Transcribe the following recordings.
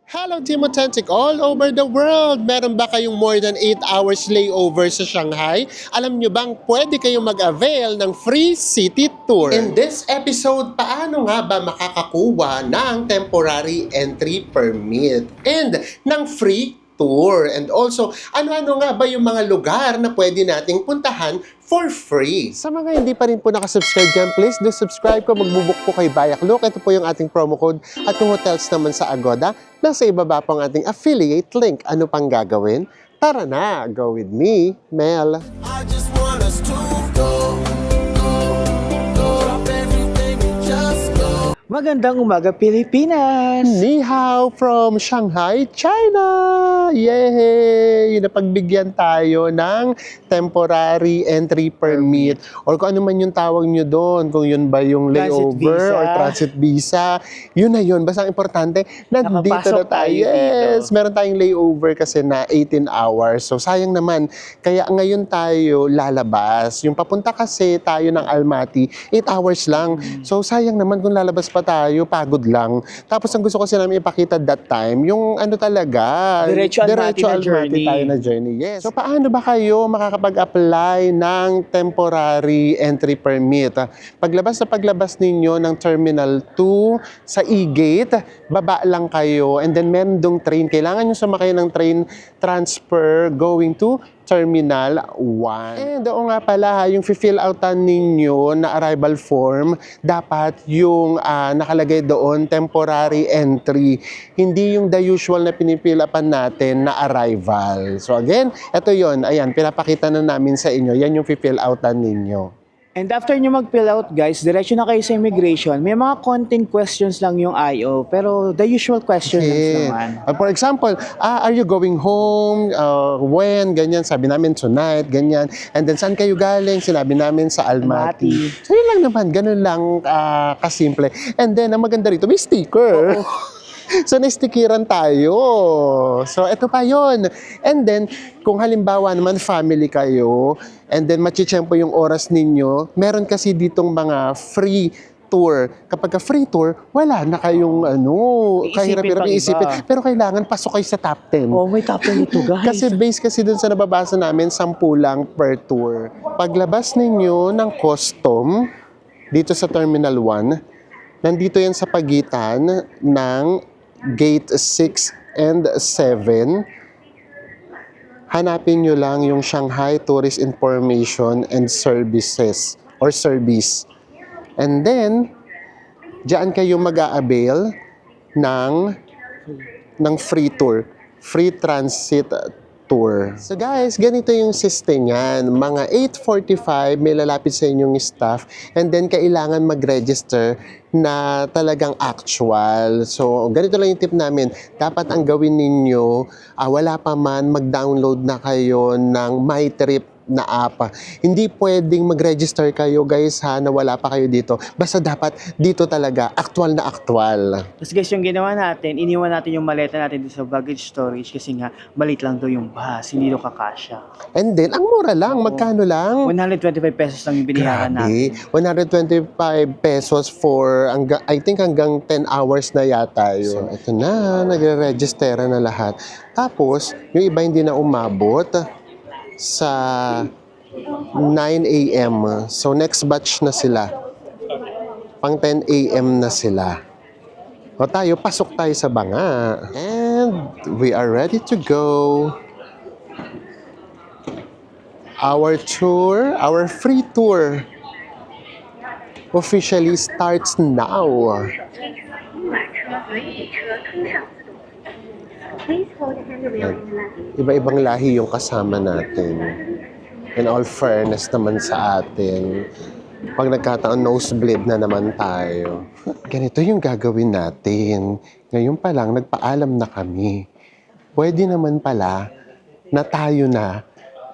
Hello Team Authentic all over the world! Meron ba kayong more than 8 hours layover sa Shanghai? Alam nyo bang pwede kayong mag-avail ng free city tour? In this episode, paano nga ba makakakuha ng temporary entry permit and ng free tour? And also, ano-ano nga ba yung mga lugar na pwede nating puntahan for free? Sa mga hindi pa rin po nakasubscribe dyan, please do subscribe ko. Magbubuk po kay Bayak Look. Ito po yung ating promo code. At kung hotels naman sa Agoda, nasa ibaba po ang ating affiliate link. Ano pang gagawin? Tara na! Go with me, Mel. I just want us to go, drop everything and just go. Magandang umaga, Pilipinas! Ni hao from Shanghai, China! Yay! Napagbigyan tayo ng temporary entry permit or kung ano man yung tawag nyo doon, kung yun ba yung Transit layover visa. or transit visa, yun na yun. Basta ang importante, nandito Nakapasok na tayo. tayo Yes! dito. Meron tayong layover kasi na 18 hours. So sayang naman, kaya ngayon tayo lalabas. Yung papunta kasi tayo ng Almaty, 8 hours lang. So sayang naman kung lalabas pa tayo, pagod lang. Tapos ang gusto kasi namin ipakita that time, yung ano talaga, Diretso Almaty na journey. tayo na journey. Yes. So paano ba kayo makakapag-apply ng temporary entry permit? Paglabas ninyo ng Terminal 2 sa E-Gate, baba lang kayo and then meron dong train. Kailangan nyo sumakay ng train transfer going to Terminal 1. And oo nga pala, yung fill outan ninyo na arrival form, dapat yung nakalagay doon, temporary entry. Hindi yung the usual na pinipilapan natin na arrival. So again, ito yon. Ayan, pinapakita na namin sa inyo. Yan yung fill outan ninyo. And after nyo mag-fill out, guys, diretso na kayo sa immigration. May mga konting questions lang yung IO, pero the usual questions naman. For example, are you going home? When? Ganyan. Sabi namin tonight, ganyan. And then, saan kayo galing? Sinabi namin sa Almaty. Almaty. So, yun lang naman. Ganun lang kasimple. And then, ang maganda rito, may sticker. So, na-stickeran tayo. So, eto pa yon. And then, kung halimbawa naman family kayo, and then machichempo yung oras ninyo, meron kasi ditong mga free tour. Kapag free tour, wala na kayong Iisipin kahirap-hirap pang iba. iisipin. Pero kailangan pasok kayo sa top 10. Oh, may top 10 ito, guys. Kasi base kasi dun sa nababasa namin, 10 lang per tour. Paglabas ninyo ng custom, dito sa Terminal 1, nandito yan sa pagitan ng Gate 6 and 7. Hanapin nyo lang yung Shanghai Tourist Information and Services or Service. And then, diyan kayo mag-a-avail ng free tour, free transit tour. So guys, ganito yung system niyan. Mga 8:45 may lalapit sa inyong staff and then kailangan mag-register na talagang actual. So ganito lang yung tip namin. Dapat ang gawin ninyo, wala pa man, mag-download na kayo ng MyTrip na app. Hindi pwedeng mag-register kayo guys na wala pa kayo dito. Basta dapat dito talaga, actual na actual. Tapos guys, yung ginawa natin, iniwan natin yung maleta natin dito sa baggage storage kasi nga, malit lang daw yung bus, hindi daw kakasya. And then, ang mura lang, magkano lang? 125 pesos lang yung biniharan natin. 125 pesos for, I think hanggang 10 hours na yata yun. So, ito na, nagre-register na lahat. Tapos, yung iba hindi na umabot sa 9 a.m. So, next batch na sila. Pang 10 a.m. na sila. O tayo, pasok tayo sa banga. And we are ready to go. Our tour, our free tour, officially starts now. 马车和汽车通向自动运行。Please hold the handrail in the left. Iba-ibang lahi yung kasama natin. In all fairness naman sa atin, pag nagkataon nosebleed na naman tayo. Ganito yung gagawin natin. Ngayon pa lang, nagpaalam na kami. Pwede naman pala na tayo na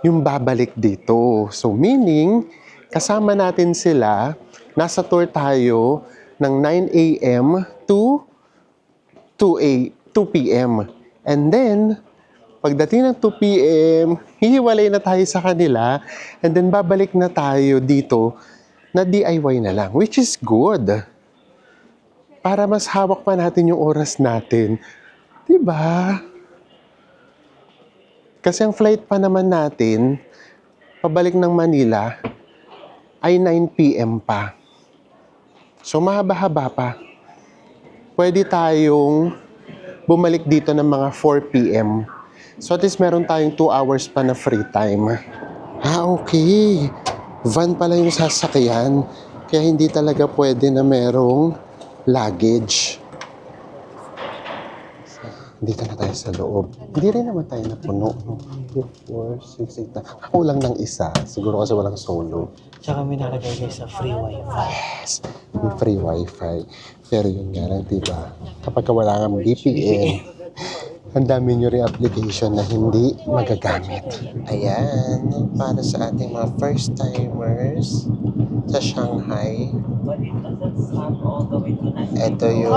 yung babalik dito. So meaning, kasama natin sila, nasa tour tayo ng 9 a.m. to 2 p.m. And then, pagdating ng 2 p.m., hihiwalay na tayo sa kanila and then babalik na tayo dito na DIY na lang, which is good. Para mas hawak pa natin yung oras natin Diba? Kasi ang flight pa naman natin, pabalik ng Manila, ay 9 p.m. pa. So, mahaba-haba pa. Pwede tayong bumalik dito ng mga 4 p.m. So, at least meron tayong 2 hours pa na free time. Okay. Van pala yung sasakyan. Kaya hindi talaga pwede na merong luggage. Dito na tayo sa loob. Hindi rin naman tayo napuno. 4, 6, 8. Ako lang ng isa. Siguro kasi walang solo. Tsaka may nakalagay guys sa free wifi. Yes, may free wifi. Pero yun nga lang, diba? Kapag wala kang VPN, ang dami nyo rin application na hindi magagamit. Ayan, para sa ating mga first-timers sa Shanghai. Ito yung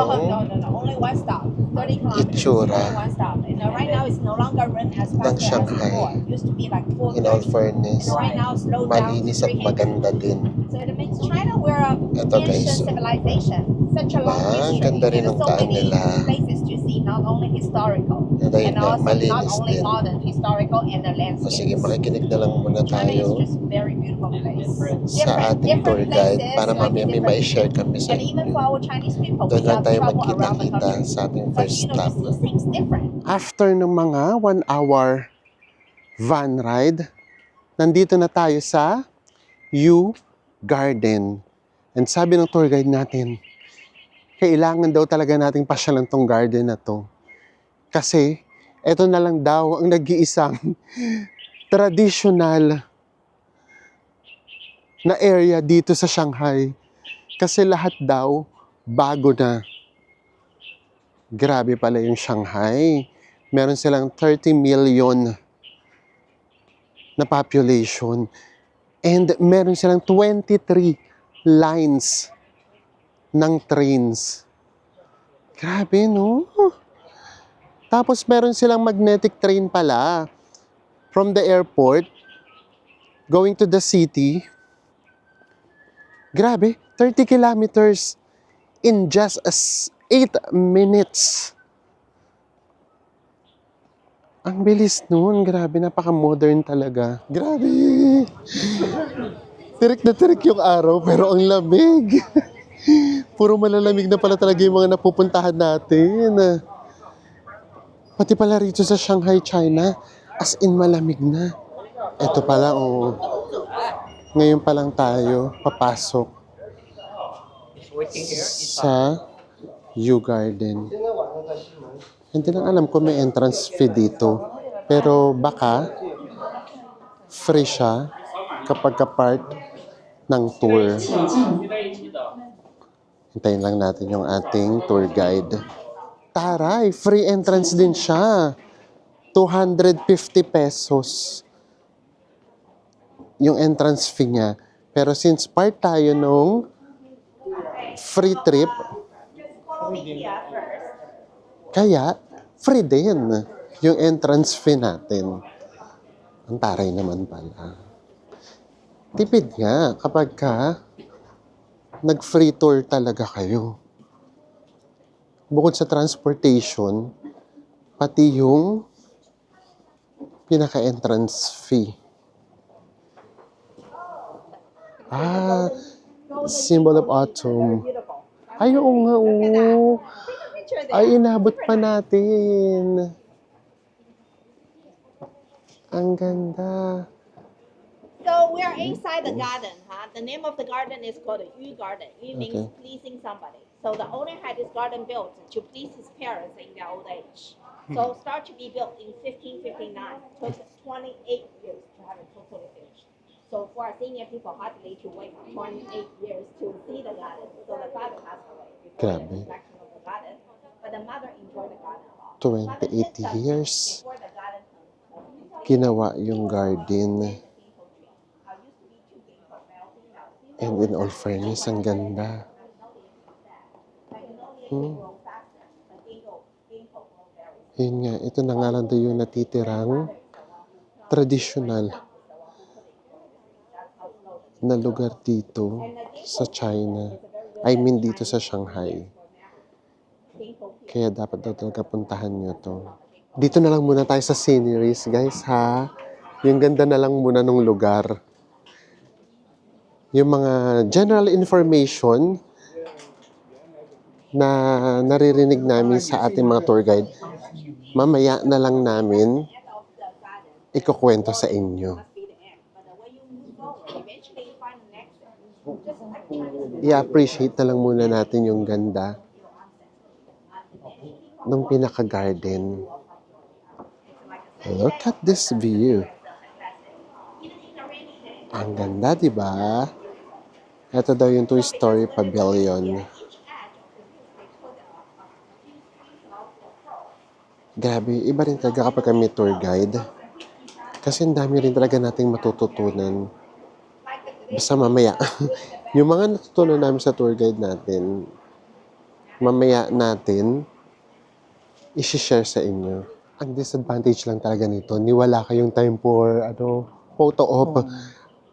Only one stop. 30 kilometers. itsura Only one stop. And right now it's no longer run as ng fast as Shanghai. before. Used to be like 4:30. In all fairness, And right now slow down to malinis at 300. maganda din. So it means China we're a Ito, guys. ancient civilization. Such a long Ang history. ganda rin There ng are so daan many nila. places to see, not only historical. Ito And yun nga, also not malinis only din. modern, historical and the O sige, landscapes. makikinig na lang muna China is tayo just a very beautiful place. sa ating tour guide places, para like mamaya may different- ma-share kami sa And even for inyo. our Chinese people, Doon we lang have tayo travel around the magkita-kita country. sa ating But first you know, stop. you see things different. After ng mga 1 hour van ride, nandito na tayo sa U Garden. And sabi ng tour guide natin, kailangan daw talaga nating pasyalan tong garden na to. Kasi, eto na lang daw ang nag-iisang traditional na area dito sa Shanghai. Kasi lahat daw, bago na. Grabe pala yung Shanghai. Meron silang 30 million na population. And meron silang 23 lines ng trains. Grabe, no? Tapos meron silang magnetic train pala from the airport going to the city. Grabe, 30 kilometers in just 8 minutes. Ang bilis nun. Grabe, napaka-modern talaga. Grabe. Tirik na tirik yung araw, pero ang lamig. Puro malalamig na pala talaga yung mga napupuntahan natin. Pati pala rito sa Shanghai, China, as in malamig na. Ito pala, oh. Ngayon pa lang tayo papasok sa U Garden. Hindi lang alam kung may entrance fee dito. Pero baka free siya kapag ka-part ng tour. Hintayin lang natin yung ating tour guide. Taray, free entrance din siya. 250 pesos yung entrance fee niya. Pero since part tayo nung free trip, kaya free din yung entrance fee natin. Ang taray naman pala. Tipid nga kapag ka nag-free tour talaga kayo. Bukod sa transportation, pati yung pinaka-entrance fee. Ah, symbol of autumn. Ay, oo nga, oo. Ay, inabot pa natin. Ang ganda. So we are inside the garden. The name of the garden is called the Yu Garden. Yu means Okay. pleasing somebody. So the owner had this garden built to please his parents in their old age. So start to be built in 1559. Took 28 years to have it totally finished. So for our senior people, hardly to wait 28 years to see the garden. So the father passed away before the Grabe. construction of the garden, but the mother enjoyed the garden a lot. 28 years Before the garden turned ginawa yung garden. And in all fairness, ang ganda. Yun nga, ito na nga lang daw yung natitirang traditional na lugar dito sa China. I mean, dito sa Shanghai. Kaya dapat daw talaga puntahan nyo to. Dito na lang muna tayo sa sceneries, guys, ha? Yung ganda na lang muna ng lugar. Yung mga general information na naririnig namin sa ating mga tour guide, mamaya na lang namin ikukwento sa inyo. I-appreciate na lang muna natin yung ganda ng pinaka-garden. Look at this view. Ang ganda, di ba? Ito daw yung two-story pavilion. Grabe, iba rin talaga kapag kami tour guide. Kasi ang dami rin talaga nating matututunan. Basta mamaya, yung mga natutunan namin sa tour guide natin, mamaya natin, isi-share sa inyo. Ang disadvantage lang talaga nito, niwala kayong time for, photo op.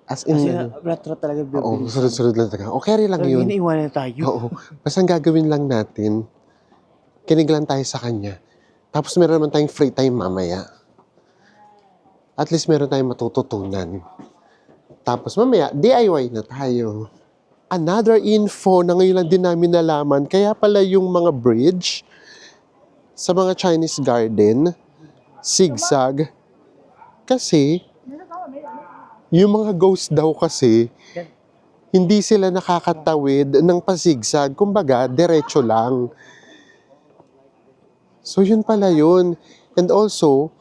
As in, Kasi retro talaga oo, bibilis. sunod-sunod lang talaga. Okay rin lang Talagang yun. iniiwanan tayo. Oo. Basta ang gagawin lang natin, kinig lang tayo sa kanya. Tapos meron naman tayong free time mamaya. At least meron tayong matututunan. Tapos mamaya, DIY na tayo. Another info na ngayon lang din namin nalaman, kaya pala yung mga bridge sa mga Chinese garden, zigzag, kasi yung mga ghost daw kasi, hindi sila nakakatawid ng pasigzag. Kumbaga, diretso lang. So, yun pala yun. And also,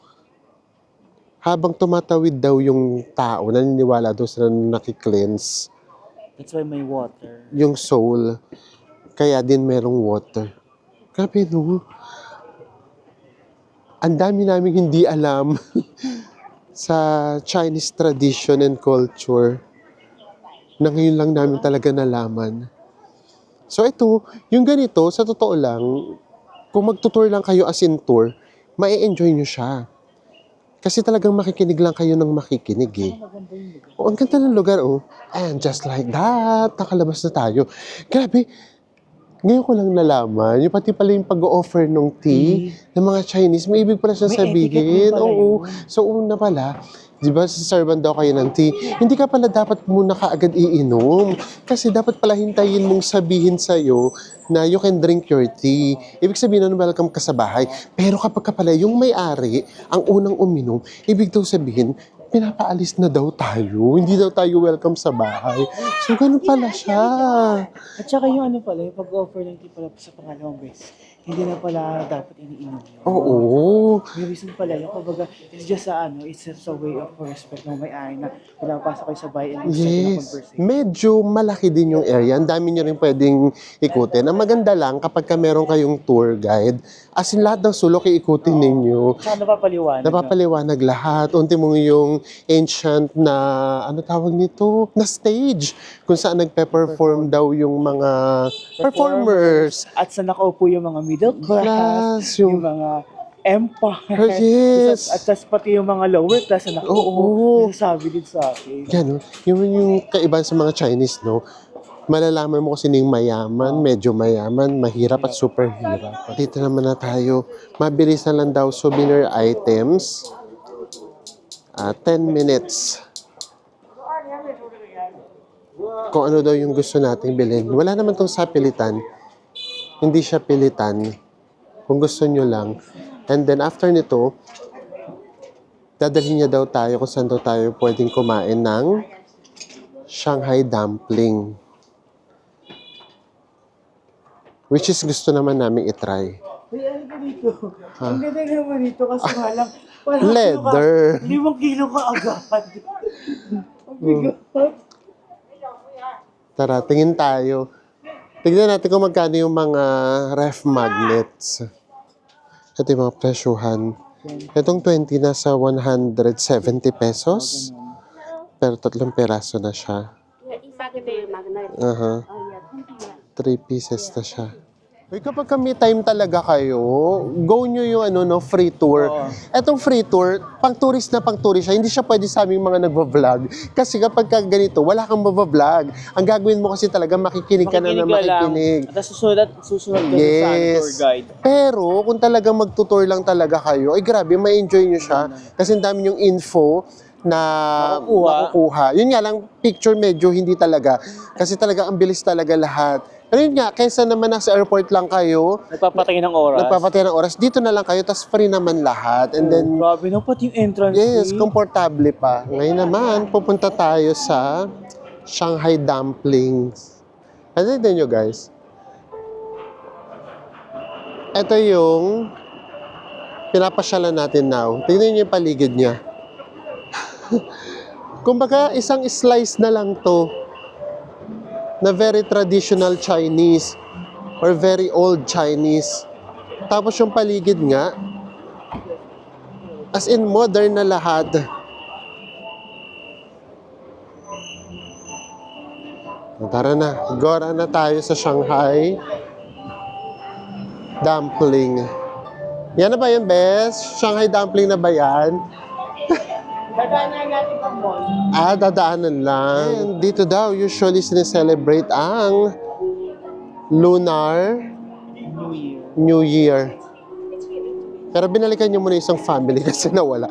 habang tumatawid daw yung tao, naniniwala daw sila na nakikleanse That's why may water. yung soul. Kaya din merong water. Grabe, no? Ang dami namin hindi alam sa Chinese tradition and culture na ngayon lang namin talaga nalaman. So ito, yung ganito, sa totoo lang, kung magtutour lang kayo as in tour, ma-enjoy nyo siya. Kasi talagang makikinig lang kayo ng makikinig eh. Oh, ang ganda ng lugar, oh. And just like that, nakalabas na tayo. Grabe, ngayon ko lang nalaman, yung pati pala yung pag-offer ng tea ng mga Chinese, may ibig pala siya May etiquette sabihin. din pala Oo. yun. So, una pala, di ba, servan daw kayo ng tea, hindi ka pala dapat muna kaagad iinom. Kasi dapat pala hintayin mong sabihin sa'yo na you can drink your tea. Ibig sabihin na welcome ka sa bahay. Pero kapag ka pala yung may-ari, ang unang uminom, ibig daw sabihin, pinapaalis na daw tayo. Hindi daw tayo welcome sa bahay. So, ganun pala siya. At saka yung ano pala, yung pag-offer ng tea pala sa pangalawang beses, hindi na pala dapat iniinom yun. Oo. May reason pala yun. Kumbaga, it's just it's just a way of respect ng may-ari na pinapasok kayo sa bahay and start na Yes. conversation. Medyo malaki din yung area. Ang dami nyo rin pwedeng ikutin. Ang maganda lang kapag ka meron kayong tour guide, as in lahat ng sulok iikutin ninyo. Tsaka napapaliwanag. Napapaliwanag lahat. Unti mo yung ancient na, ano tawag nito? Na stage. Kung saan nagpe-perform daw yung mga performers. At sa nakaupo yung mga middle class, Class, yung yung... mga empire. Oh, yes. At tas pati yung mga lower class na nakaupo. Oo. Nasasabi din sa akin. Yan, yung kaibahan sa mga Chinese, no? Malalaman mo kung sino yung mayaman, medyo mayaman, mahirap at super hirap. Dito naman na tayo. Mabilis na lang daw souvenir items. 10 minutes. Kung ano daw yung gusto nating bilhin. Wala naman tong sa pilitan. Hindi siya pilitan. Kung gusto nyo lang. And then after nito, dadalhin niya daw tayo kung saan daw tayo pwedeng kumain ng Shanghai dumpling. Which is gusto naman namin itry. Uy, ano ka dito? Ang ganda naman dito kasi nga lang. Leather. 5 kilo ka agad. Ang bigat. Tara, tingin tayo. Tignan natin kung magkano yung mga ref magnets. Ito yung mga presyuhan. Itong 20 nasa 170 pesos. Pero 3 peraso na siya. Aha. 3 pieces na siya. Uy, kapag may time talaga kayo, go nyo yung free tour. Oo. Etong free tour, pang tourist siya, hindi siya pwede sa aming mga nagva-vlog. Kasi kapag ganito, wala kang mava-vlog. Ang gagawin mo kasi talaga, makikinig ka na makikinig. At susunod ka sa tour guide. Pero kung talagang magtutour lang talaga kayo, ay grabe, ma-enjoy nyo siya. Kasi ang dami yung info na makukuha. Yun nga lang, picture medyo hindi talaga. Kasi talaga, ang bilis talaga lahat. Pero yun nga, kaysa naman nasa airport lang kayo, Nagpapatay ng oras. dito na lang kayo, tas free naman lahat. And then, Grabe na pati yung entrance yes, fee. komportable pa. Ngayon naman, pupunta tayo sa Shanghai Dumplings. Ano din nyo, guys? Ito yung pinapasyalan natin now. Tingnan nyo yung paligid niya. Kumbaga, isang slice na lang to na very traditional Chinese or very old Chinese. Tapos yung paligid nga, as in modern na lahat. Tara na, gora na tayo sa Shanghai Dumpling. Yan na ba yan, Bes? Shanghai Dumpling na ba yan? Dadaanan natin pang mall. Dadaanan lang. Dito daw, usually sineselebrate ang Lunar New Year. Pero binalikan niyo muna isang family kasi nawala.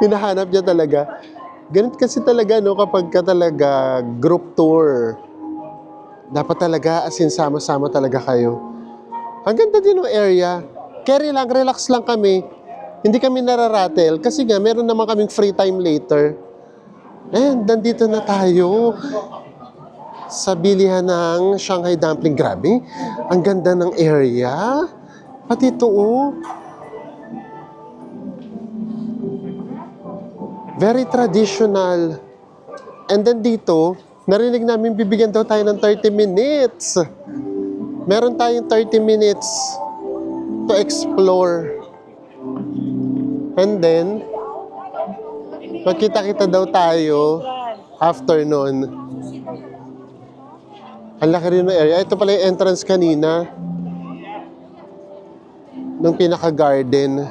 Hinahanap niya talaga. Ganun kasi talaga, no, kapag ka talaga group tour. Dapat talaga, as in, sama-sama talaga kayo. Ang ganda din ng area. Carry lang, relax lang kami. Hindi kami nararatel kasi nga meron naman kaming free time later. And nandito na tayo sa bilihan ng Shanghai Dumpling. Grabe, ang ganda ng area. Pati ito, oh. Very traditional. And then dito, narinig namin bibigyan daw tayo ng 30 minutes. Meron tayong 30 minutes to explore. And then, magkita-kita daw tayo after nun. Ang laki rin ng area. Ito pala yung entrance kanina. Nung pinaka-garden.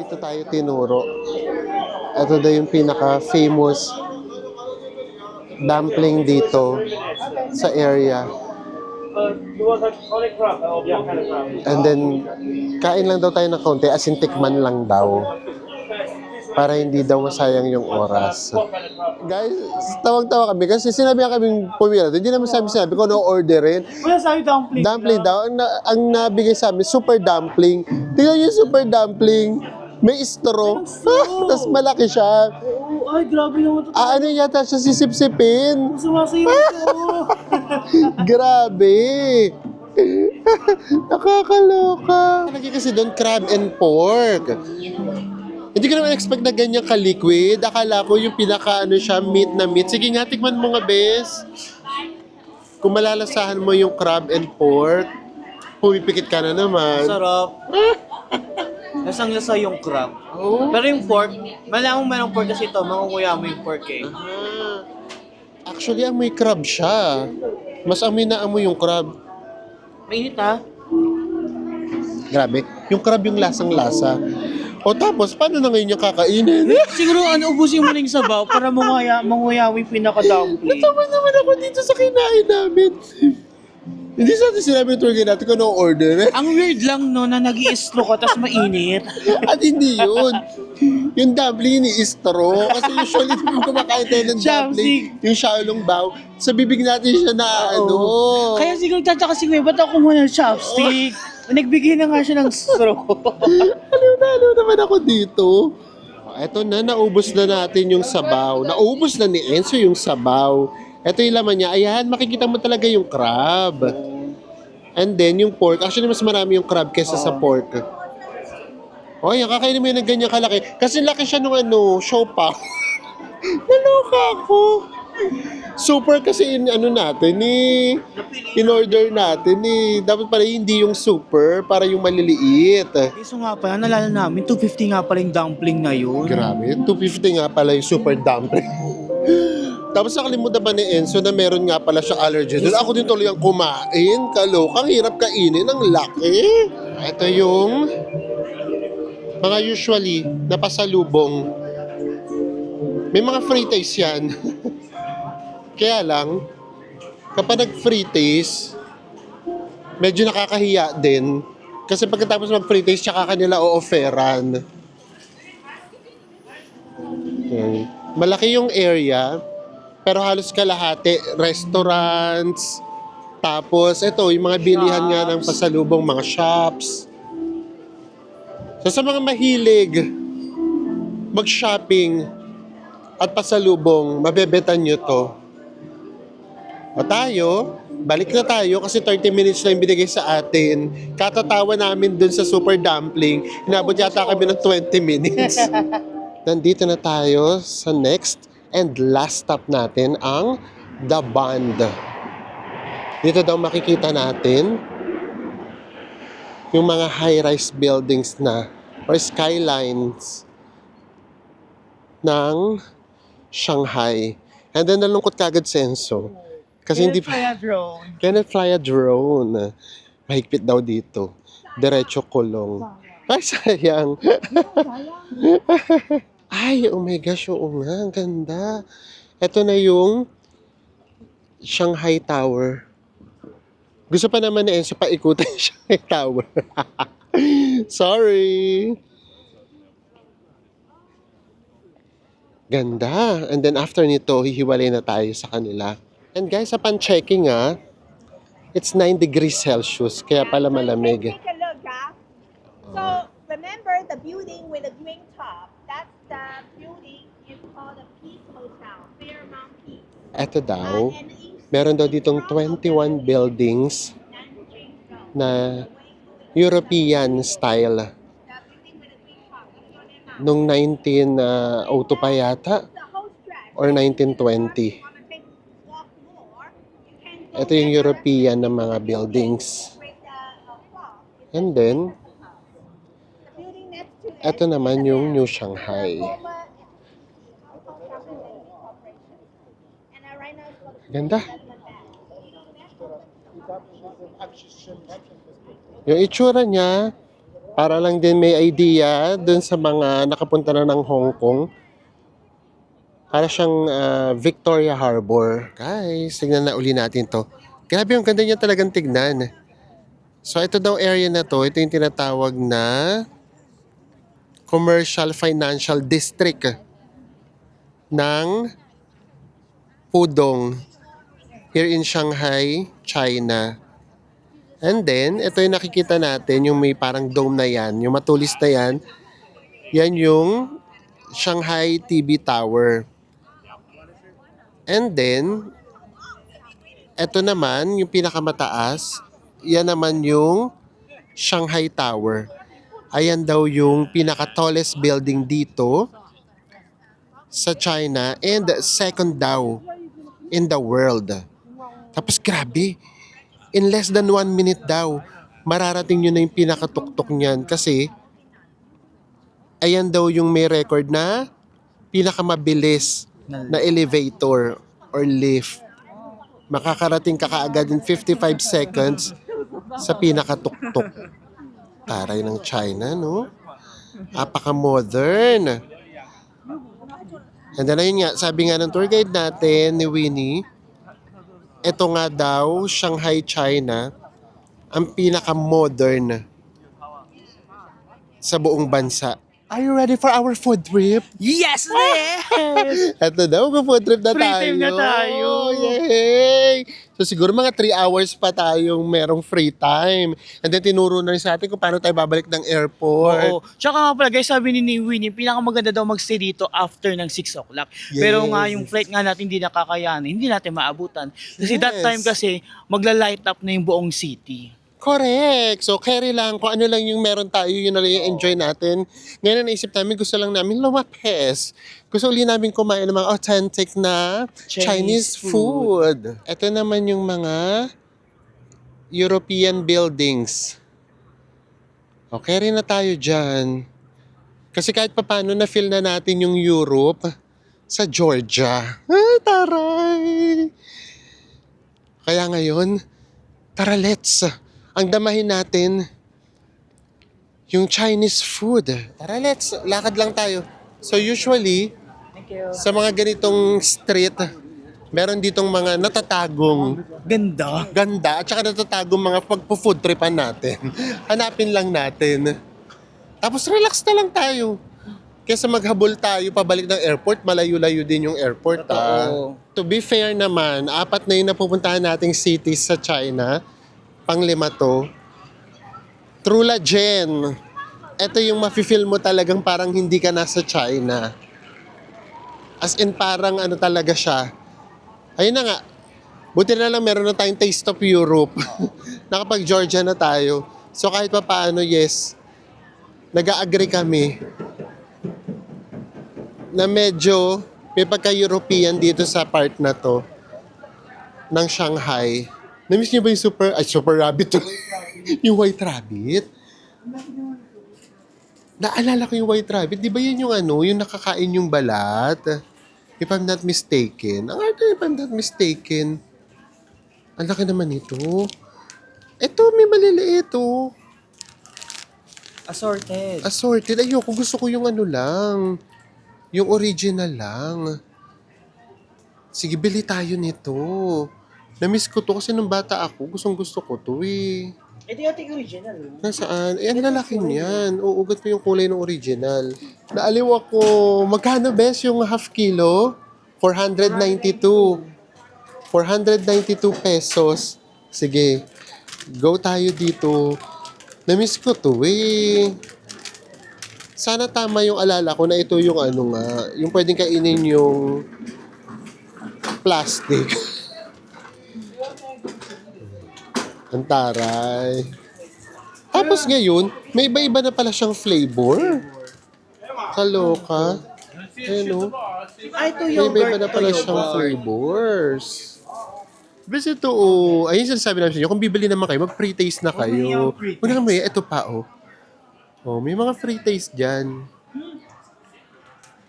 Dito tayo tinuro. Ito daw yung pinaka-famous dumpling dito sa area. And then, kain lang daw tayo ng konti, as in tikman lang daw. Para hindi daw masayang yung oras. Guys, tawag-tawa kami kasi sinabi nga kaming pumila. Hindi naman sinabi ko no orderin. Wala sabi dumpling. Dumpling daw. Ang nabigay sa amin, super dumpling. Tingnan yung super dumpling. May straw. Tapos malaki siya. Ay, grabe naman ito. Ano yata siya sisip-sipin? Sumasayaw ito. Grabe! Nakakaloka. Lagi kasi doon crab and pork. Hindi ko naman expect na ganyan ka-liquid. Akala ko yung siya, meat na meat. Sige nga, tikman mo nga, bes. Kung malalasahan mo yung crab and pork, pumipikit ka na naman. Sarap. Lasang-lasa yung crab. Oh. Pero yung pork, malamang man ang pork kasi ito, mangunguya mo yung pork eh. Actually, amoy crab siya. Mas amoy na amoy yung crab. Mainit ha? Grabe. Yung crab yung lasang-lasa. O tapos, paano na ngayon yung kakainin? Siguro ubusin mo na yung sabaw para manguya mo yung pinaka-dumpling. Natawa naman ako dito sa kinain namin. Hindi sa atin sinabi yung tour guide natin kung no order. Ang weird lang no, na nag-i-straw ka tapos mainit. At hindi yun. Yung dumpling ni-straw. Kasi usually, kung kumakain tayo ng dumpling, yung shalong bao, sa bibig natin siya na Kaya siguro tataka si Kuya, ba't ako muna ng chopstick? Nagbigay na nga siya ng straw. Ano naman ako dito? Eto na, naubos na natin yung sabaw. Naubos na ni Enzo yung sabaw. Ito yung laman niya. Ayan, makikita mo talaga yung crab. And then, yung pork. Actually, mas marami yung crab kesa sa pork. O, ayan, kakainin mo yun ng ganyan kalaki. Kasi laki siya nung siopaw. Naloka ako. Super kasi natin in-order natin dapat pala hindi yung super, para yung maliliit. So nga pala, nalala namin, 250 nga pala yung dumpling na yun. Grabe, 250 nga pala yung super dumpling. Tapos nakalimutan ba ni Enzo na meron nga pala siya allergy doon. Ako din tuloy ang kumain. Kalokang hirap kainin. Ang laki. Ito yung mga usually na pasalubong. May mga free taste yan. Kaya lang, kapag nag-free taste, medyo nakakahiya din. Kasi pagkatapos mag-free taste, tsaka kanila o-offeran. Okay. Malaki yung area, pero halos kalahati, restaurants, tapos ito, yung mga bilihan nga ng pasalubong, mga shops. So sa mga mahilig mag-shopping at pasalubong, mabebetan nyo to. O tayo, balik na tayo kasi 30 minutes na yung binigay sa atin. Katatawa namin dun sa Super Dumpling. Inabot yata kami ng 20 minutes. Nandito na tayo sa next and last stop natin, ang The Bund. Dito daw makikita natin yung mga high-rise buildings na or skylines ng Shanghai. And then nalungkot kagad si Enzo. Kasi hindi pa... Cannot fly a drone. Mahigpit daw dito. Diretso kulong. Ay, sayang. Ay, oh my gosh, oo nga, ang ganda. Ito na yung Shanghai Tower. Gusto pa naman ni Enzo paikutin yung Shanghai Tower. Sorry. Ganda. And then after nito, hihiwalay na tayo sa kanila. And guys, upon checking it's 9 degrees Celsius, kaya pala malamig. Take a look, So remember the building with the green top. That's the building is called the Peace Hotel, Fairmont Peace. Ito daw, meron daw ditong 21 buildings na European style. Nung 1902 pa yata, or 1920. Ito yung European na mga buildings. And then, ito naman yung New Shanghai. Ganda. Yung itsura niya, para lang din may idea dun sa mga nakapunta na ng Hong Kong. Para siyang Victoria Harbor. Guys, tignan na uli natin to. Grabe, yung ganda niya talagang tignan. So ito daw area na to, ito yung tinatawag na Commercial Financial District ng Pudong here in Shanghai, China. And then, ito yung nakikita natin, yung may parang dome na yan, yung matulis na yan, yan yung Shanghai TV Tower. And then, ito naman, yung pinakamataas, yan naman yung Shanghai Tower. Ayan daw yung pinaka-tallest building dito sa China and second daw in the world. Tapos grabe, in less than 1 minute daw, mararating nyo na yung pinakatuktok niyan kasi ayan daw yung may record na pinakamabilis na elevator or lift. Makakarating ka kaagad in 55 seconds sa pinakatuktok. Taray ng China, no? Apaka-modern. And then ayun nga, sabi nga ng tour guide natin ni Winnie, ito nga daw, Shanghai, China, ang pinaka-modern sa buong bansa. Are you ready for our food trip? Yes, yes! Ito daw, food trip na Free tayo. time na tayo. Yay! So siguro mga 3 hours pa tayong merong free time. And then tinuro na rin sa atin kung paano tayo babalik ng airport. Oo. Tsaka nga pala guys, sabi ni Winnie, pinakamaganda daw magstay dito after ng 6 o'clock. Pero nga yung flight nga natin hindi nakakayanin, hindi natin maabutan. Kasi that Yes. time kasi magla-light up na yung buong city. Correct. So, carry lang. Kung ano lang yung meron tayo, yun na lang yung enjoy natin. Ngayon na naisip namin, gusto lang namin lumapes. Gusto uli namin kumain ng mga authentic na Chinese food. Ito naman yung mga European buildings. O, carry na tayo dyan. Kasi kahit papano na-feel na natin yung Europe sa Georgia. Ay, taray! Kaya ngayon, tara let's. Ang damahin natin, yung Chinese food. Tara let's, lakad lang tayo. So usually, Thank you. sa mga ganitong street, meron ditong mga natatagong Ganda. ganda at saka natatagong mga pagpo-food tripan natin. Hanapin lang natin. Tapos relax na lang tayo. Kesa maghabol tayo pabalik ng airport, malayo-layo din yung airport. Totoo. To be fair naman, 4 na yung napupuntahan nating cities sa China. Pang-5 to. Trula Jen. Ito yung mafe-feel mo talagang parang hindi ka nasa China. As in parang ano talaga siya. Ayun na nga. Buti na lang meron na tayong taste of Europe. Nakapag-Georgia na tayo. So kahit pa paano, yes, nag-agree kami na medyo may pagka-European dito sa part na to ng Shanghai. Namiss niyo ba yung super rabbit to? Yung white rabbit? Naalala ko yung white rabbit. Di ba yan yung ano, yung nakakain yung balat? If I'm not mistaken. Ang arte, if I'm not mistaken. Ang laki naman ito. Ito, may maliliit oh. Assorted. Assorted. Ayoko, gusto ko yung ano lang. Yung original lang. Sige, bili tayo nito. Namiss ko to kasi nung bata ako, gusto ko to eh. Ito yung ating original. Nasaan? Eh, ang lalaki niyan. Uugat mo yung kulay ng original. Naaliw ako. Magkano bes yung half kilo? 492. 492 pesos. Sige. Go tayo dito. Namiss ko to eh. Sana tama yung alala ko na ito yung ano nga. Yung pwedeng kainin yung plastic. Ang taray. Tapos ngayon, may iba-iba na pala siyang flavor. Kaloka. Ayun o. Ay, ito May yung iba-iba na pala siyang flavors. Basta ito, oh. Ayun sinasabi namin sa inyo, kung bibili naman kayo, mag-pre-taste na kayo. Una nga may, ito pa, oh. Oh, may mga free taste dyan.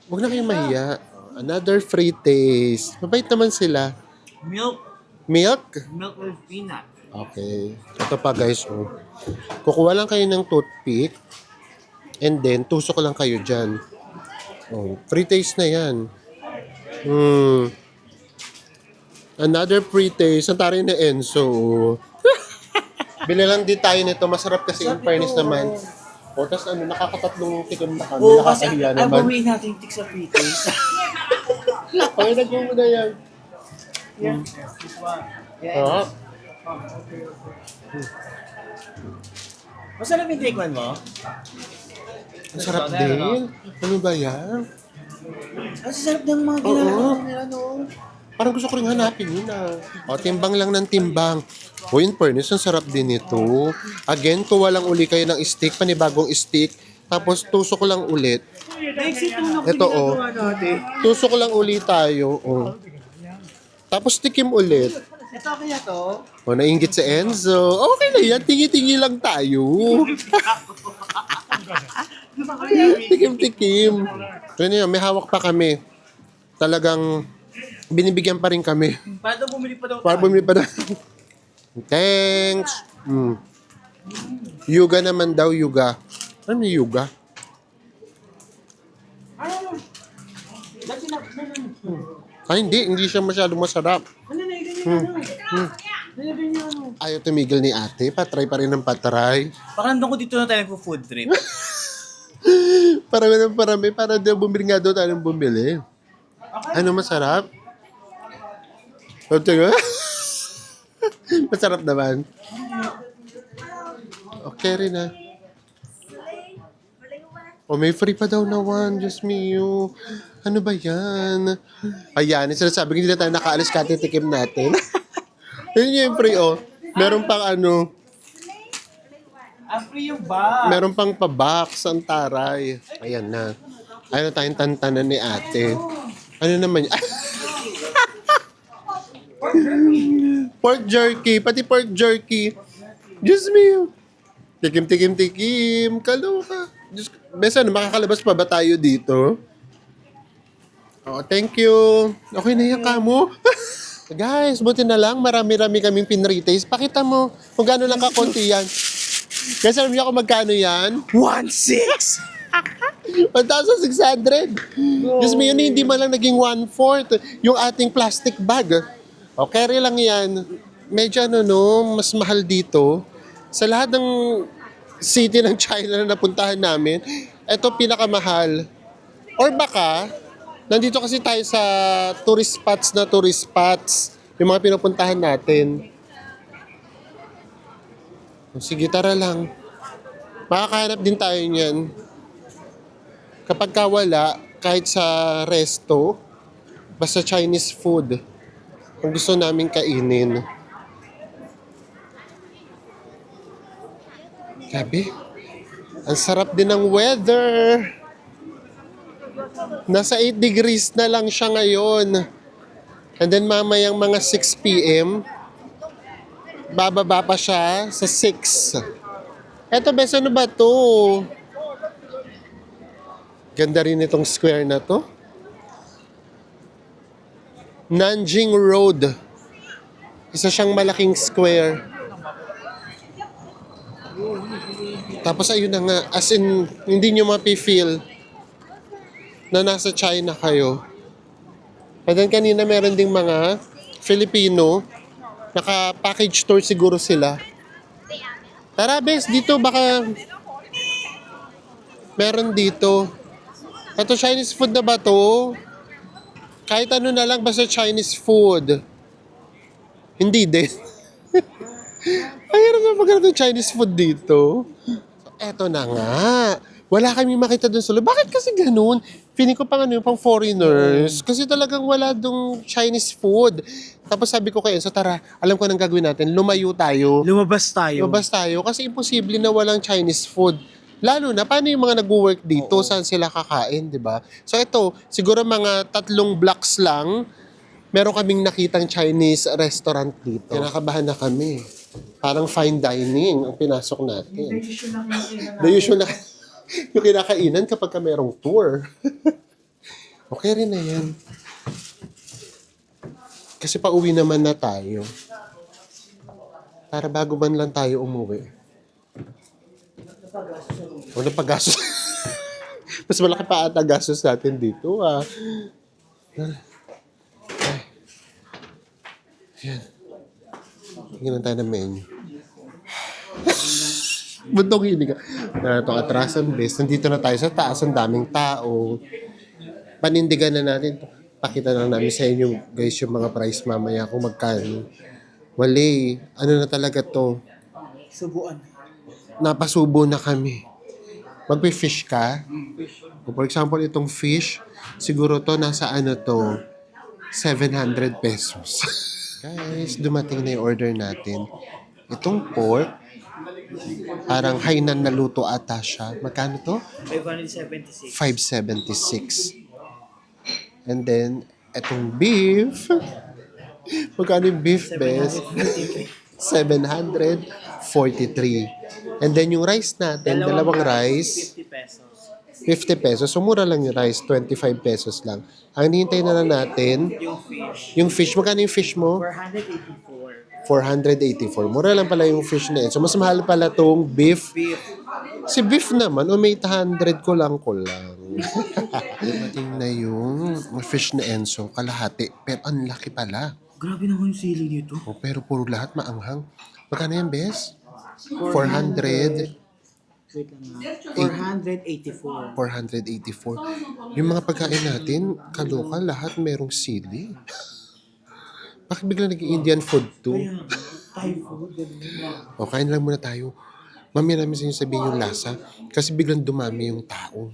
Huwag na kayong mahiya. Another free taste. Mabait naman sila. Milk. Milk? Milk with peanut. Okay. Ito pa guys, oh. Kukuha lang kayo ng toothpick and then tusok lang kayo dyan. Oh, free taste na yan. Another free taste. Ang taray na Enzo. Bili lang din tayo nito. Masarap kasi in fairness naman. O, tas ano, nakakatatlong tikim na kami. Oo, kasi Nakakahiya ay, naman. bawiin natin yung tiks sa fritters. Okay, nag-go mo na yan. Ah, Masarap yung take one mo? ang sarap din. Ano ba yan? Ang sarap ng mga Oo. ginagawa nila, no? Parang gusto ko rin hanapin yun ah. O, timbang lang ng timbang. O, in fairness, ang sarap din ito. Again, kuha lang uli kayo ng stick, panibagong stick. Tapos, tusok lang ulit. Ito, oh. Tusok lang ulit tayo. Oh. Tapos, tikim ulit. Ito kaya to? O, nainggit si Enzo. Okay na yan, tingi-tingi lang tayo. Tikim-tikim. Yun yun, may hawak pa kami. Talagang binibigyan pa rin kami. Para bumili pa daw Para bumili pa na. Thanks. Yuga naman daw, yuga. Ano yung yuga? Ay, hindi siya masyadong masarap. Ayaw tumigil ni ate. Patry pa rin ng patry. Baka nandun ko dito na tayo nagpo-food trip. Parami. Para daw bumili nga daw tayo ng bumili. Ano masarap? Ito nga. Masarap naman. Okay rin ah. O may free pa daw na one. Diyos mio. Ano ba yan? Ayan, sinasabi ko hindi na tayo nakaalis katitikim natin. Yun yung free oh. Meron pang ano. Free yung ba? Meron pang pa-box ang taray. Ayan na. Ayaw na tayong tantanan ni ate. Ano naman yun? Pork jerky. Pati pork jerky. Diyos mio. Tikim. Kaloka. Diyos, besa, ano, makakalabas pa ba tayo dito? Oh, thank you. Okay na yan ka mo. Guys, buti na lang. Marami-rami kaming pinretaste. Pakita mo kung gaano lang kakunti yan. Guys, alam niyo ako magkano yan? 1.6! 1,600. Diyos mo yun, hindi man lang naging 1/4 yung ating plastic bag. O, carry lang yan. Medyo mas mahal dito. Sa lahat ng city ng China na napuntahan namin, ito pinakamahal. Or baka, nandito kasi tayo sa tourist spots, yung mga pinupuntahan natin. Sige, tara lang. Makakahanap din tayo niyan. Kapag ka wala, kahit sa resto, basta Chinese food, ang gusto namin kainin. Sabi, ang sarap din ng weather. Nasa 8 degrees na lang siya ngayon. And then mamayang mga 6 p.m., bababa pa siya sa 6. Eto, bes, ano ba to? Ganda rin itong square na to. Nanjing Road. Isa siyang malaking square. Tapos ayun na nga, as in, hindi nyo mapi-feel na nasa China kayo. And then kanina meron ding mga Filipino, naka-package tour siguro sila. Tara, bes, dito baka meron dito. Ito, Chinese food na ba to? Kahit ano na lang, basta Chinese food. Hindi din. Ay, ano nga maganda ng Chinese food dito? Eto na nga. Wala kami makita dun sa loob. Bakit kasi ganun? Feeling ko pang foreigners. Kasi talagang wala dong Chinese food. Tapos sabi ko kay Enzo, tara, alam ko nang gagawin natin. Lumayo tayo. Lumabas tayo. Lumabas tayo kasi imposible na walang Chinese food. Lalo na, paano yung mga nag-work dito? Saan sila kakain, di ba? So ito, siguro mga 3 blocks lang, meron kaming nakitang Chinese restaurant dito. Kinakabahan na kami. Parang fine dining ang pinasok natin. The usual na yung kinakainan kapag ka merong tour. Okay rin na yan. Kasi pauwi naman na tayo. Para bago man lang tayo umuwi. O napagastos. Mas malaki pa ata gastos natin dito. Ayan. Tingnan tayo ng menu. Bundong hindi ka. Na itong atrasan base. Nandito na tayo sa taas. Ang daming tao. Panindigan na natin. Pakita na namin sa inyo guys yung mga price mamaya kung magkano. Wali. Ano na talaga to? Subuan. Napasubo na kami. Magpe-fish ka? For example, itong fish, siguro to nasa ano to, 700 pesos. Guys, dumating na yung order natin. Itong pork, parang Hainan na luto ata siya. Magkano to? 576. 576. And then, itong beef, magkano yung beef, bes? 743. And then yung rice natin, dalawang rice, 50 pesos. 50 pesos. So mura lang yung rice, 25 pesos lang. Ang hinihintay na lang natin, yung fish, magkano yung fish mo? 484. 484. Mura lang pala yung fish na yun. So mas mahal pala tong beef. Si beef naman, may 800 ko lang. Dumating na yung fish na Enzo, kalahati. Pero ang laki pala. Grabe naman yung sili dito. Oh, pero puro lahat maanghang. Magkano yan, bes? 400. Wait lang nga. 484. 484. Yung mga pagkain natin, kaloka, lahat merong sili. Bakit bigla naging Indian food to? Thai food. O, kain lang muna tayo. Mamaya namin sa inyo sabihin yung lasa. Kasi biglang dumami yung tao.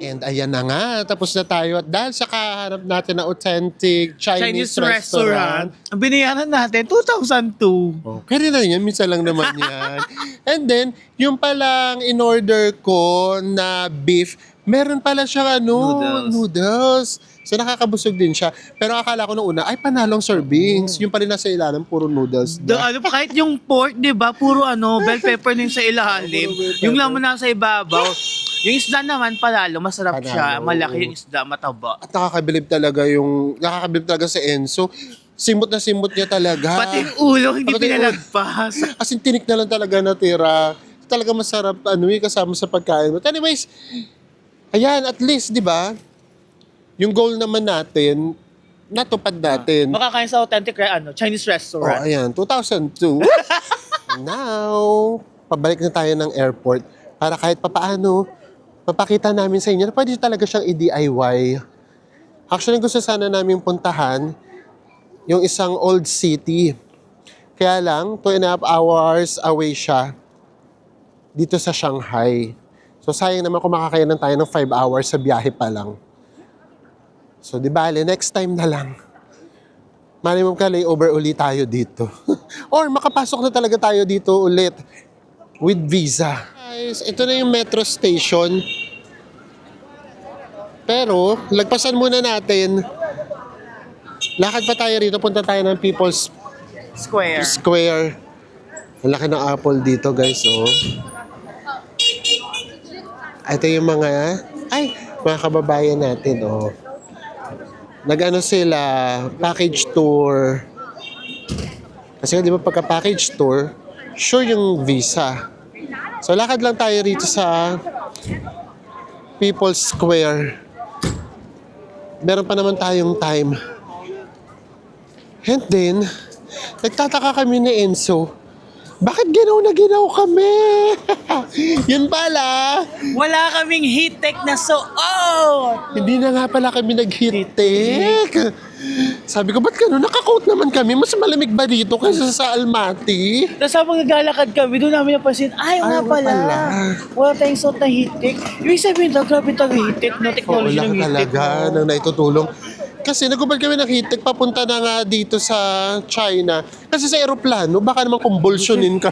And ayan na nga, tapos na tayo. At dahil sa kahanap natin na authentic Chinese restaurant, Ang binayaran natin, 2002. oh, kaya na yan, minsan lang naman yan. And then, yung palang in-order ko na beef, meron pala siyang noodles. So nakakabusog din siya. Pero akala ko nung una, ay panalong servings. Yung pala nasa ilalim, puro noodles. Ano pa, kahit yung pork, di ba? Puro bell pepper na yung sa ilalim. Puro bell pepper. Yung laman nasa ibabaw. Yung isda naman, panalo, masarap siya. Panalo. Malaki yung isda, mataba. At nakakabilib talaga sa Enzo. Simot na simot niya talaga. Pati yung ulo, hindi Pati yung pinalagpas. As in, tinik na lang talaga natira. Talaga masarap, kasama sa pagkain mo. But anyways, ayan, at least, di ba? Yung goal naman natin, natupad natin. Makakain sa authentic Chinese Oh, restaurant. ayan, 2002. Now, pabalik na tayo ng airport para kahit papaano, papakita namin sa inyo na pwede talaga siyang i-DIY. Actually, gusto sana namin puntahan yung isang old city. Kaya lang, 2.5 hours away siya dito sa Shanghai. So, sayang naman kung makakayanan tayo ng 5 hours sa biyahe pa lang. So, di bale, next time na lang. Mali mo ka layover ulit tayo dito. Or makapasok na talaga tayo dito ulit with visa. Guys, ito na yung metro station. Pero, lagpasan muna natin. Lakad pa tayo rito. Punta tayo ng People's Square. Ang laki ng apple dito, guys. Oh. Ito yung mga kababayan natin. Oh. Nag-ano sila, package tour. Kasi di ba pagka package tour, sure yung visa. So lakad lang tayo rito sa People's Square. Meron pa naman tayong time. And then, nagtataka kami ni Enzo, bakit ginaw na ginaw kami? Yun pala, Wala kaming heat tech na suot! hindi na nga pala kami nag-heat-tech. Sabi ko, ba't gano'n? Naka-coat naman kami. Mas malamig ba dito kaysa sa Almaty? Tapos habang naglalakad kami, doon namin napansin, nga wala pala. pala. Wala tayong suot na heat tech. Ibig sabihin daw, grabe tayo heat tech, no? Oo, Technology lang ng heat tech. talaga nang naitutulong. Kasi nagubad kami ng heat-tech papunta na nga dito sa China. Kasi sa aeroplano, baka naman kumbulsyonin ka.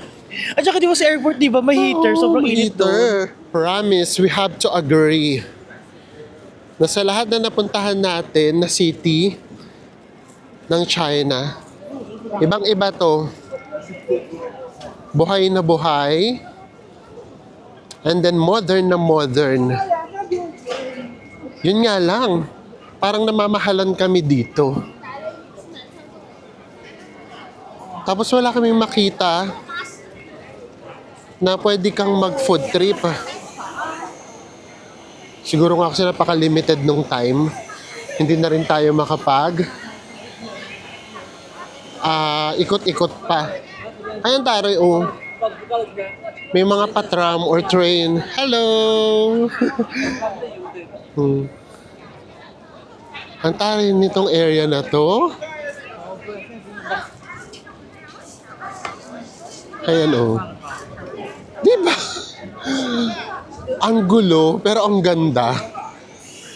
At saka di ba sa airport, di ba, may heater, sobrang init doon. Heater. Promise, we have to agree na sa lahat na napuntahan natin na city ng China, ibang-iba to. Buhay na buhay. And then modern na modern. Yun nga lang, parang namamahalan kami dito. Tapos wala kaming makita na pwede kang mag-food trip. Siguro nga kasi napaka-limited nung time. Hindi na rin tayo makapag ikot-ikot pa. Ayan tayo, oh. May mga patram or train. Hello! Ang taray nitong area na to. Ayan, oh. Diba? Ang gulo, pero ang ganda.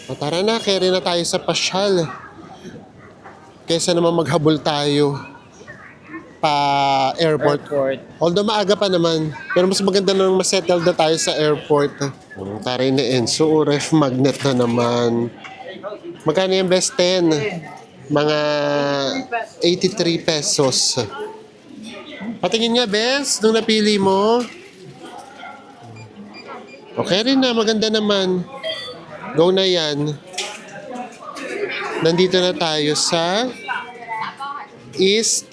O tara na, carry na tayo sa pasyal. Kesa naman maghabol tayo pa airport. Although maaga pa naman. Pero mas maganda nang masettle na tayo sa airport. Ang taray ni Enzo, ref magnet na naman. Magkano yung best 10? Mga 83 pesos. Patingin nga, best, nung napili mo. Okay rin na, maganda naman. Go na yan. Nandito na tayo sa East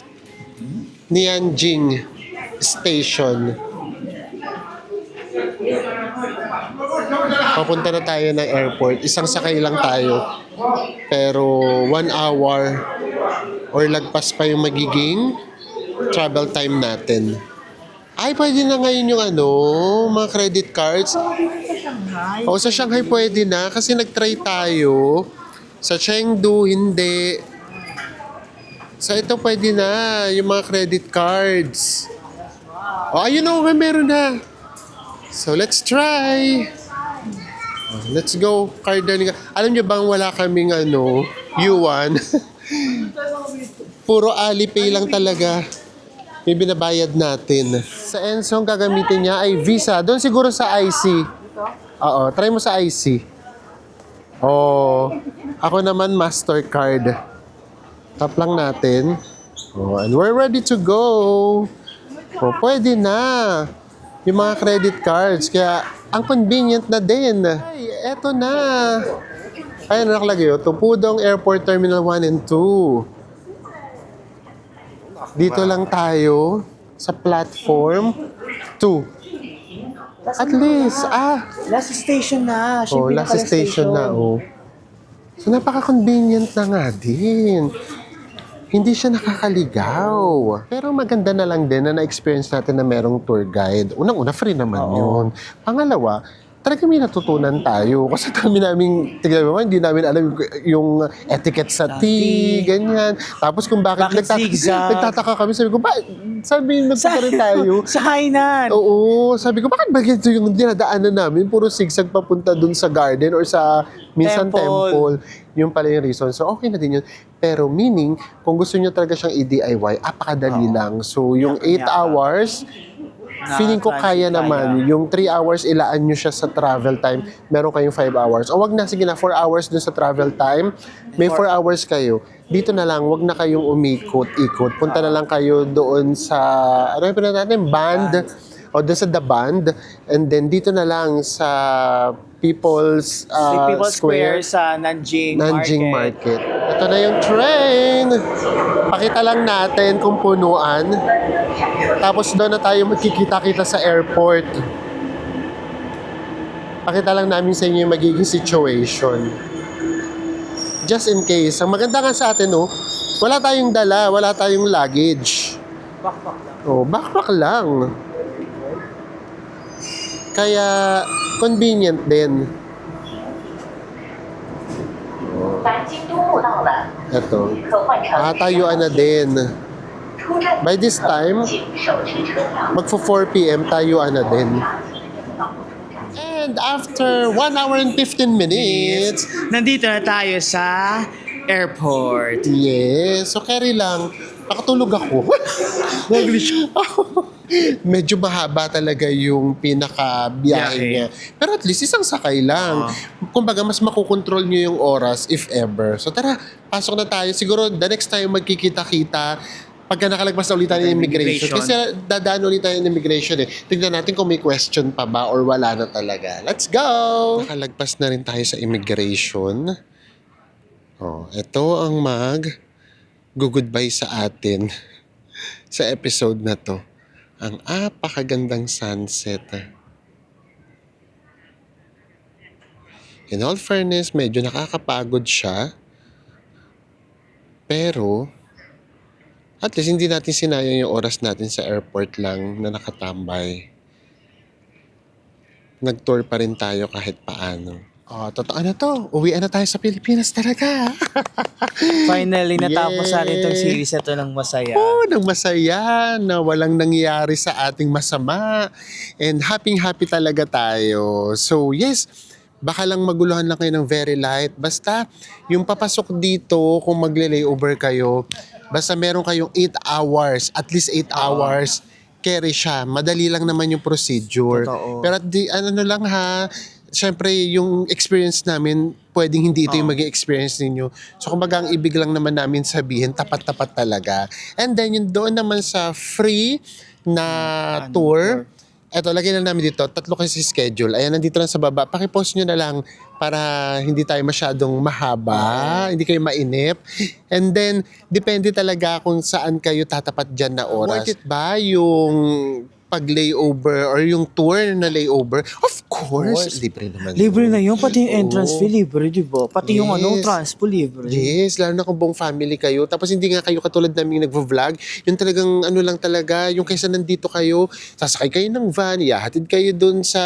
Nianjing Station. Papunta na tayo ng airport. Isang sakay lang tayo. Pero 1 hour or lagpas pa yung magiging travel time natin. Ay, pwede na ngayon yung mga credit cards. O, sa Shanghai pwede na kasi nag-try tayo. Sa Chengdu, hindi. So, ito pwede na, yung mga credit cards. O, ayun o, meron na. So, let's try. Let's go. Card na. Alam nyo bang wala kaming yuan? Puro Alipay lang talaga. May binabayad natin. Sa Enzo, ang gagamitin niya ay Visa. Doon siguro sa IC. Oo, try mo sa IC. Oh, ako naman Mastercard. Tap lang natin. Oh, and we're ready to go. Oh, pwede na. Yung mga credit cards. Kaya, ang convenient na din. Ay, eto na. Ay, nakalagay yun. Tupudong Airport Terminal 1 and 2. Dito lang tayo sa platform 2. At least, Last station na. Siya yung last pinaka-last station na, So, napaka-convenient na nga din. Hindi siya nakakaligaw. Pero maganda na lang din na na-experience natin na merong tour guide. Unang-una, free naman yun. Pangalawa, talaga may natutunan tayo. Kasi dami namin, tignan mo, hindi namin alam yung etiquette sa tea, ganyan. Tapos kung bakit zigzag? nagtataka kami, sabi ko, sabi nagpunta rin tayo. Sa Hainan. Oo, sabi ko, bakit ba ganito yung dinadaanan namin? Puro zigzag papunta dun sa garden or sa minsan temple. Yung pala yung reason. So, okay na din yun. Pero meaning, kung gusto nyo talaga siyang i-DIY, apakadali lang. So, yung 8 hours, feeling ko kaya naman. Yung 3 hours, ilaan nyo siya sa travel time. Meron kayong 5 hours. O wag na, sige na, 4 hours dun sa travel time. May 4 hours kayo. Dito na lang, wag na kayong umikot-ikot. Punta na lang kayo doon sa, ano yung pinag natin? Band. O doon sa The Band. And then dito na lang sa People's, People's Square sa Nanjing Market. Ito na yung train. Pakita lang natin kung punuan. Tapos doon na tayo magkikita-kita sa airport. Pakita lang namin sa inyo yung magiging situation. Just in case. Ang maganda nga sa atin, wala tayong dala, wala tayong luggage. Backpack lang. Backpack lang. Kaya, convenient din. Ito. Tayuan na din. By this time, magpo 4 p.m. tayuan na din. And after 1 hour and 15 minutes, Nandito na tayo sa airport. yes, so carry lang. Nakatulog ako. Medyo mahaba talaga yung pinaka-biyahe Biyahe. niya. Pero at least isang sakay lang. Kumbaga, mas makukontrol nyo yung oras if ever. So tara, pasok na tayo. Siguro the next time magkikita-kita, pagka nakalagpas na ulit tayo ng immigration. Kasi dadaan ulit tayo ng immigration eh. Tignan natin kung may question pa ba or wala na talaga. Let's go! Nakalagpas na rin tayo sa immigration. Ito ang goodbye sa atin sa episode na to. Ang apakagandang sunset. In all fairness, medyo nakakapagod siya. Pero, at least hindi natin sinayang yung oras natin sa airport lang na nakatambay. Nag-tour pa rin tayo kahit paano. Totoo na to. Uwian na tayo sa Pilipinas talaga. Finally, natapos Yay! natin itong series na to ng masaya. Nang masaya na walang nangyayari sa ating masama. And happy talaga tayo. So yes, baka lang maguluhan lang kayo ng very light. Basta yung papasok dito, kung magle-layover kayo, basta meron kayong 8 hours, at least 8 hours, carry siya. Madali lang naman yung procedure. Totoo. Pero ano lang ha, siyempre, yung experience namin, pwedeng hindi ito yung maging experience ninyo. So, kumbaga, ang ibig lang naman namin sabihin, tapat-tapat talaga. And then, yung doon naman sa free na tour, eto, lagyan na namin dito, 3 kasi schedule. Ayan, nandito lang sa baba. Pakipost nyo na lang para hindi tayo masyadong mahaba, hindi kayo mainip. And then, depende talaga kung saan kayo tatapat dyan na oras. Worth it ba yung pag-layover or yung tour na layover? Of course. Libre naman. Libre na yun, pati yung entrance Oo. fee libre, di ba? Pati yung Yes. transpo libre. Yes, lalo na kung buong family kayo. Tapos hindi nga kayo katulad namin nagvo-vlog. Yung talagang ano lang talaga, yung kaysa nandito kayo, sasakay kayo ng van, ihahatid kayo dun sa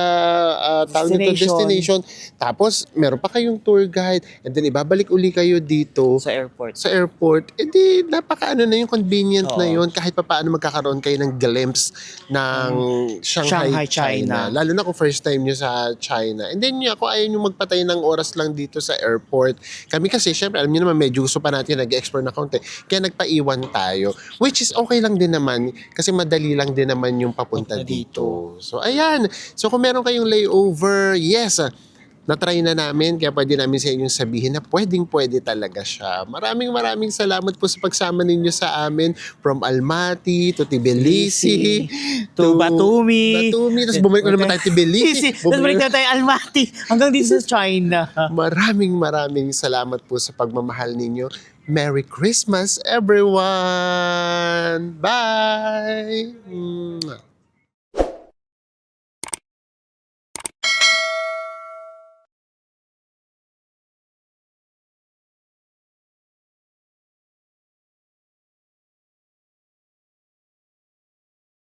destination. Tapos meron pa kayong tour guide. And then ibabalik uli kayo dito Sa airport. sa airport. Eh di, napaka ano na yung convenient na Oo. yun. Kahit pa paano magkakaroon kayo ng glimpse na ng Shanghai, Shanghai, China. China. Lalo na kung first time nyo sa China. And then ako ayaw nyo magpatay ng oras lang dito sa airport. Kami kasi, syempre, alam nyo naman, medyo gusto pa natin nag-explore na konti. Kaya nagpaiwan tayo. Which is okay lang din naman kasi madali lang din naman yung papunta Papunta dito. So, ayan. So, kung meron kayong layover, yes, na-try na namin, kaya pwede namin sa inyong sabihin na pwedeng-pwede talaga siya. Maraming salamat po sa pagsama ninyo sa amin from Almaty to Tbilisi to Batumi. Tapos bumalik na naman tayo Tbilisi. Tapos balik na tayo Almaty hanggang dito sa China. Maraming salamat po sa pagmamahal ninyo. Merry Christmas, everyone! Bye!